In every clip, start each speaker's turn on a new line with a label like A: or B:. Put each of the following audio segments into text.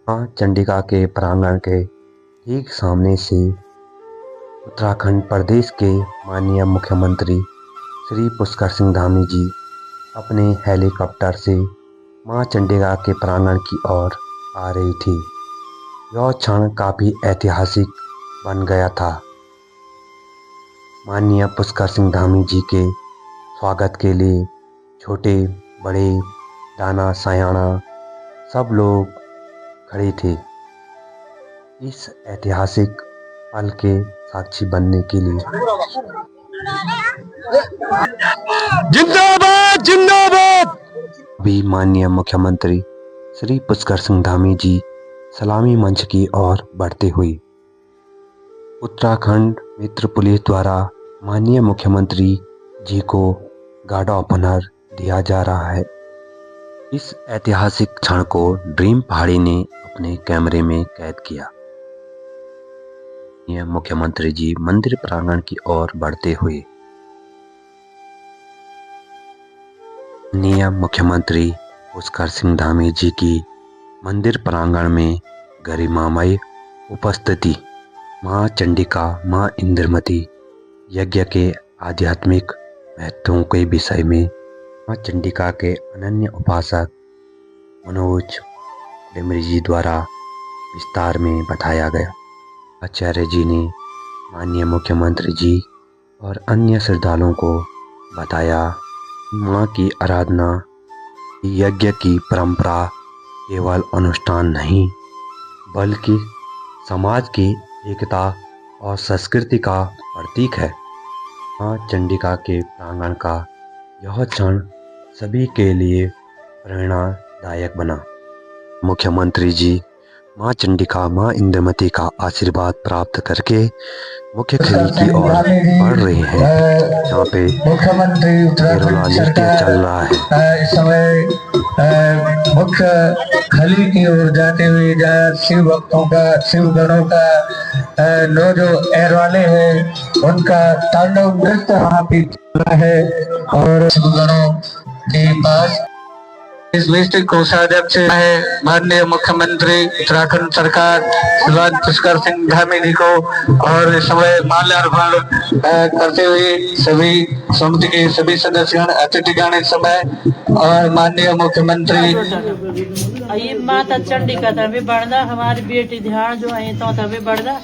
A: मां चंडिका के प्रांगण के ठीक सामने से उत्तराखंड प्रदेश के माननीय मुख्यमंत्री श्री पुष्कर सिंह धामी जी अपने हेलीकॉप्टर से मां चंडिका के प्रांगण की ओर आ रही थी। यह क्षण काफी ऐतिहासिक बन गया था। माननीय पुष्कर सिंह धामी जी के स्वागत के लिए छोटे बड़े दाना सयाना सब लोग खड़े थे। इस ऐतिहासिक पल के साक्षी बनने के लिए जिंदाबाद जिंदाबाद। अभी माननीय मुख्यमंत्री श्री पुष्कर सिंह धामी जी सलामी मंच की ओर बढ़ते हुए उत्तराखंड मित्र पुलिस द्वारा माननीय मुख्यमंत्री जी को गार्ड ऑफ ऑनर दिया जा रहा है। इस ऐतिहासिक क्षण को ड्रीम पहाड़ी ने अपने कैमरे में कैद किया। यह मुख्यमंत्री जी मंदिर प्रांगण की ओर बढ़ते हुए माननीय मुख्यमंत्री पुष्कर सिंह धामी जी की मंदिर प्रांगण में गरिमामय उपस्थिति मां चंडिका मां इंद्रमती यज्ञ के आध्यात्मिक महत्वों के विषय में मां चंडिका के अनन्य उपासक मनोज डेमरी जी द्वारा विस्तार में बताया गया। आचार्य जी ने माननीय मुख्यमंत्री जी और अन्य श्रद्धालुओं को बताया मां की आराधना यज्ञ की परंपरा केवल अनुष्ठान नहीं बल्कि समाज की एकता और संस्कृति का प्रतीक है। मां चंडिका के प्रांगण का यह क्षण सभी के लिए प्रेरणादायक बना। मुख्यमंत्री जी मां चंडिका मां इंद्रमती का आशीर्वाद प्राप्त करके मुख्य खली की ओर बढ़ रहे हैं। यहाँ पे
B: मुख्यमंत्री उत्तराखंड
A: नृत्य चल रहा है।
B: इस समय मुख्य खली की ओर जाते हुए जहाँ शिव भक्तों का शिव गणों का जो एरवाले हैं उनका तांडव नृत्य वहाँ पे चल रहा है और शिव गणों के पास इस डिस्ट्रिक्ट कोषाध्यक्ष है माननीय मुख्यमंत्री उत्तराखंड सरकार श्रीमान पुष्कर सिंह धामी जी को और इस समय माल्यार्पण करते हुए सभी समिति के सभी सदस्यगण अतिथिगण इस समय और माननीय मुख्यमंत्री
C: माता चंडिका तभी बढ़दा हमारी बेटी ध्यान जो है तो तभी बढ़दा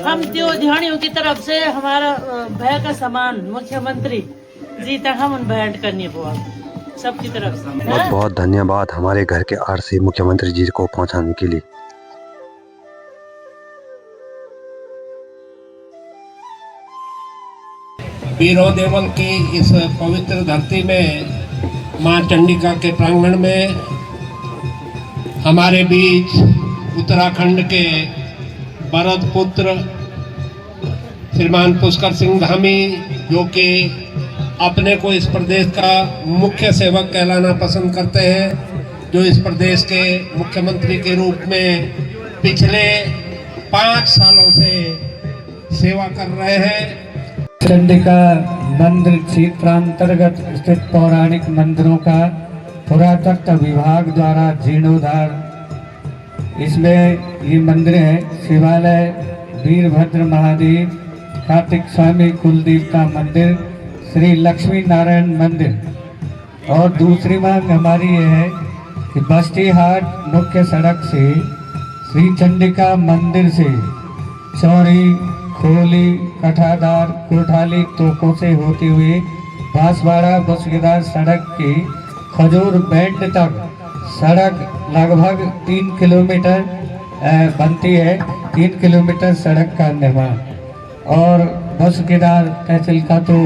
C: हम त्यो ध्यानियों की तरफ से हमारा भय का समान मुख्यमंत्री जी तक हम उन भेंट करनी हुआ सबकी तरफ से
A: बहुत बहुत धन्यवाद हमारे घर के आर से मुख्यमंत्री जी को पहुंचाने के लिए।
D: वीरों देवल की इस पवित्र धरती में मां चंडिका के प्रांगण में हमारे बीच उत्तराखंड के भरत पुत्र श्रीमान पुष्कर सिंह धामी जो कि अपने को इस प्रदेश का मुख्य सेवक कहलाना पसंद करते हैं, जो इस प्रदेश के मुख्यमंत्री के रूप में पिछले 5 सालों से सेवा कर रहे हैं।
B: चंडिका मंदिर क्षेत्रांतर्गत स्थित पौराणिक मंदिरों का पुरातत्व विभाग द्वारा जीर्णोद्धार इसमें ये मंदिर है। शिवालय वीरभद्र महादेव, कार्तिक स्वामी कुलदेवता मंदिर, श्री लक्ष्मी नारायण मंदिर और दूसरी मांग हमारी ये है कि बस्ती हाट मुख्य सड़क से श्री चंडिका मंदिर से चौरी खोली कठाधार कोठाली तोकों से होते हुए बांसवाड़ा बसुकेदार सड़क की खजूर बैंड तक सड़क लगभग 3 किलोमीटर बनती है। 3 किलोमीटर सड़क का निर्माण और बसुकेदार तहसील का तो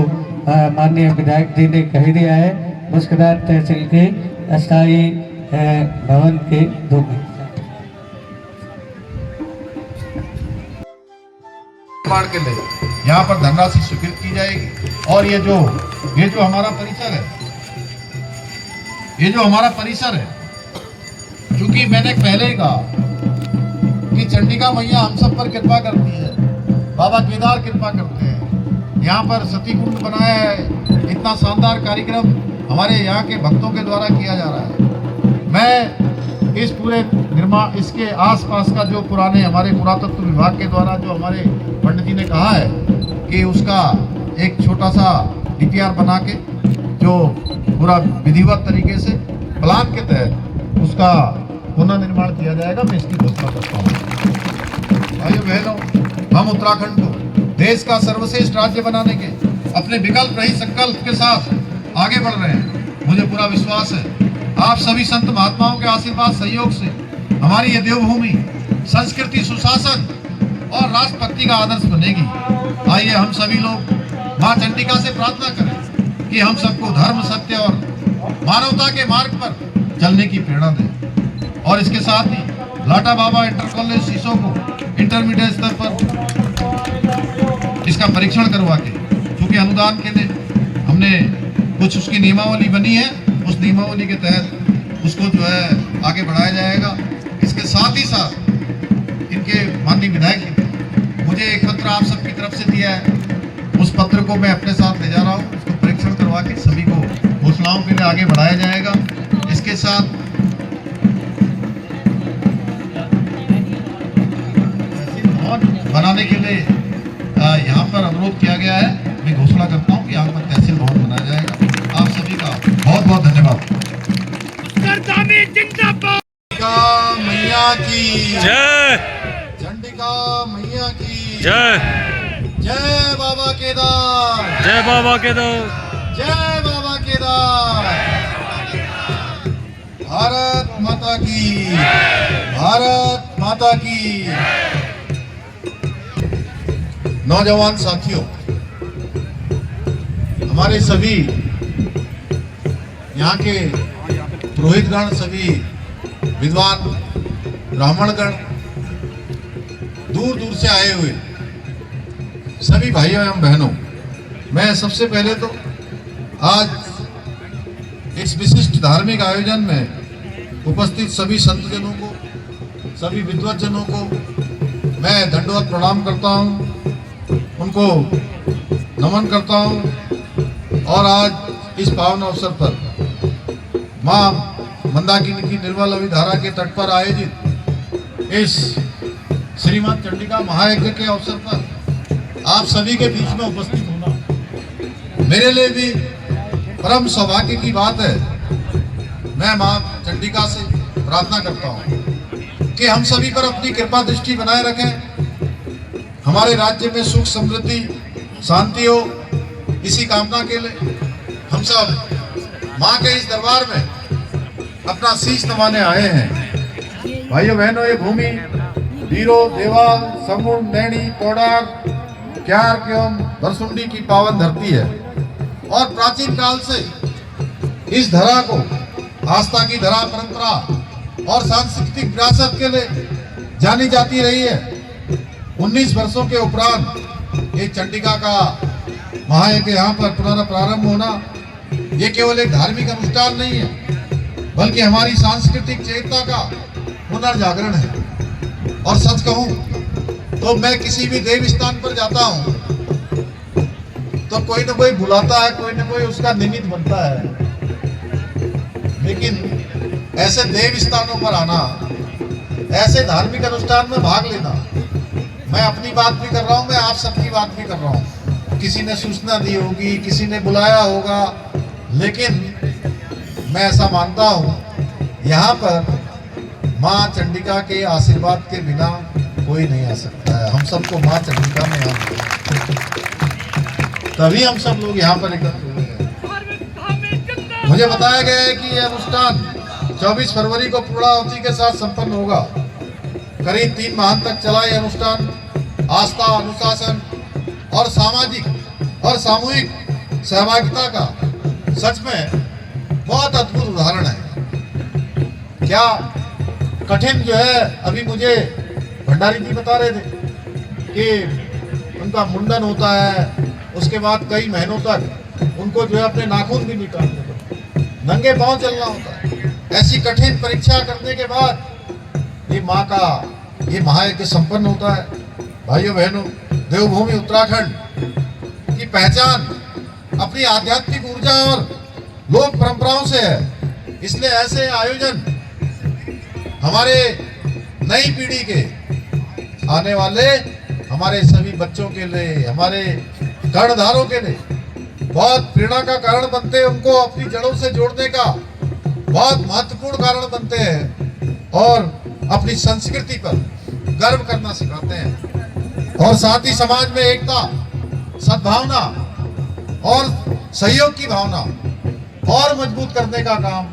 B: माननीय विधायक जी ने कह दिया है। बसुकेदार तहसील के अस्थायी भवन के निर्माण
E: के लिए यहाँ पर धनराशि स्वीकृत की जाएगी और ये जो हमारा परिसर है क्योंकि मैंने पहले ही कहा कि चंडिका मैया हम सब पर कृपा करती है, बाबा केदार कृपा करते हैं। यहाँ पर सती कुंड बनाया है, इतना शानदार कार्यक्रम हमारे यहाँ के भक्तों के द्वारा किया जा रहा है। मैं इस पूरे निर्माण, इसके आसपास का जो पुराने हमारे पुरातत्व विभाग के द्वारा जो हमारे पंडित जी ने कहा है कि उसका एक छोटा सा DPR बना के जो पूरा विधिवत तरीके से प्लान के तहत उसका पुनर्निर्माण किया जाएगा, मैं इसकी घोषणा करता हूँ। भाइयों बहनों, हम उत्तराखंड को देश का सर्वश्रेष्ठ राज्य बनाने के अपने विकल्प रहित संकल्प के साथ आगे बढ़ रहे हैं। मुझे पूरा विश्वास है आप सभी संत महात्माओं के आशीर्वाद सहयोग से हमारी ये देवभूमि संस्कृति, सुशासन और राष्ट्रभक्ति का आदर्श बनेगी। आइए हम सभी लोग मां चंडिका से प्रार्थना करें कि हम सबको धर्म, सत्य और मानवता के मार्ग पर चलने की प्रेरणा दें। और इसके साथ ही लाटा बाबा इंटर कॉलेज शीशों को इंटरमीडिएट स्तर पर इसका परीक्षण करवा के, क्योंकि अनुदान के लिए हमने कुछ उसकी नियमावली बनी है, उस नियमावली के तहत उसको जो है आगे बढ़ाया जाएगा। इसके साथ ही साथ इनके माननीय विधायक जी मुझे एक पत्र आप सबकी तरफ से दिया है, उस पत्र को मैं अपने साथ ले जा रहा हूँ। उसको परीक्षण करवा के सभी को घोषणाओं के लिए आगे बढ़ाया जाएगा। इसके साथ बनाने के लिए यहाँ पर अनुरोध किया गया है। मैं घोषणा करता हूँ कि यहाँ पर तहसील भवन बनाया जाएगा। आप सभी का बहुत बहुत धन्यवाद। चंडिका मैया की
A: जय,
E: चंडिका मैया की
A: जय,
E: जय बाबा केदार,
A: जय बाबा केदार,
E: जय बाबा केदार। भारत माता की, भारत माता की। नौजवान साथियों, हमारे सभी यहाँ के पुरोहितगण, सभी विद्वान ब्राह्मणगण, दूर दूर से आए हुए सभी भाइयों एवं बहनों, मैं सबसे पहले तो आज इस विशिष्ट धार्मिक आयोजन में उपस्थित सभी संतजनों को, सभी विद्वतजनों को मैं दंडवत प्रणाम करता हूँ, उनको नमन करता हूँ। और आज इस पावन अवसर पर माँ मंदाकिनी की निर्मल अभी धारा के तट पर आयोजित इस श्रीमद चंडिका महायज्ञ के अवसर पर आप सभी के बीच में उपस्थित होना मेरे लिए भी परम सौभाग्य की बात है। मैं माँ चंडिका से प्रार्थना करता हूँ कि हम सभी पर अपनी कृपा दृष्टि बनाए रखें, हमारे राज्य में सुख, समृद्धि, शांति हो, इसी कामना के लिए हम सब माँ के इस दरबार में अपना शीश नवाने आए हैं। भाइयों बहनों, ये भूमि वीरो, देवाल, समुद्र, नैनी, पौड़ार, क्यार एवं भरसुंडी की पावन धरती है और प्राचीन काल से इस धरा को आस्था की धरा, परंपरा और सांस्कृतिक विरासत के लिए जानी जाती रही है। 19 वर्षों के उपरांत ये चंडिका का महायज्ञ यहाँ पर पुनर्प्रारंभ होना, ये केवल एक धार्मिक अनुष्ठान नहीं है, बल्कि हमारी सांस्कृतिक चेतना का पुनर्जागरण है। और सच कहूँ तो मैं किसी भी देव स्थान पर जाता हूँ तो कोई ना कोई बुलाता है, कोई ना कोई उसका निमित्त बनता है, लेकिन ऐसे देव स्थानों पर आना, ऐसे धार्मिक अनुष्ठान में भाग लेना, मैं अपनी बात भी कर रहा हूँ, मैं आप सबकी बात भी कर रहा हूँ। किसी ने सूचना दी होगी, किसी ने बुलाया होगा, लेकिन मैं ऐसा मानता हूँ यहाँ पर माँ चंडिका के आशीर्वाद के बिना कोई नहीं आ सकता है। हम सबको माँ चंडिका में तभी हम सब लोग यहाँ पर एकत्र हुए हैं। मुझे बताया गया है कि यह अनुष्ठान 24 फरवरी को पूर्णाहुति के साथ संपन्न होगा। करीब 3 माह तक चला यह अनुष्ठान आस्था, अनुशासन और सामाजिक और सामूहिक सहभागिता का सच में बहुत अद्भुत उदाहरण है। क्या कठिन जो है, अभी मुझे भंडारी जी बता रहे थे कि उनका मुंडन होता है, उसके बाद कई महीनों तक उनको जो है अपने नाखून भी निकालने पड़ते, नंगे पांव चलना होता है। ऐसी कठिन परीक्षा करने के बाद ये माँ का ये महायज्ञ संपन्न होता है। भाइयों बहनों, देवभूमि उत्तराखंड की पहचान अपनी आध्यात्मिक ऊर्जा और लोक परंपराओं से है, इसलिए ऐसे आयोजन हमारे नई पीढ़ी के आने वाले हमारे सभी बच्चों के लिए, हमारे कर्णधारों के लिए बहुत प्रेरणा का कारण बनते हैं। उनको अपनी जड़ों से जोड़ने का बहुत महत्वपूर्ण कारण बनते हैं और अपनी संस्कृति पर गर्व करना सिखाते हैं। और साथ ही समाज में एकता, सद्भावना और सहयोग की भावना और मजबूत करने का काम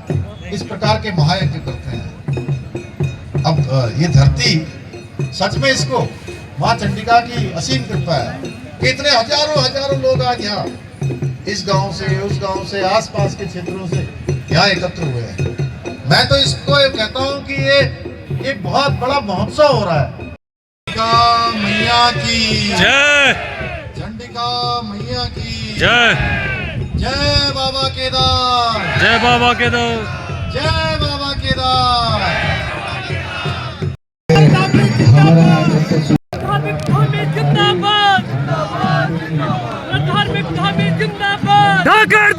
E: इस प्रकार के महायज्ञ करते हैं। अब ये धरती सच में इसको माँ चंडिका की असीम कृपा है कि इतने हजारों हजारों लोग आज यहाँ इस गांव से, उस गांव से, आसपास के क्षेत्रों से यहाँ एकत्र हुए हैं। मैं तो इसको कहता हूँ कि ये बहुत बड़ा महोत्सव हो रहा है। चंडिका मैया की
F: जय,
E: चंडिका मैया की
F: जय,
E: जय बाबा केदार,
F: जय बाबा केदार,
E: जय बाबा केदार।
B: हमारा डॉक्टर
C: धार्मिक धामी जिंदाबाद, धार्मिक धामी जिंदाबाद।
F: धाकड़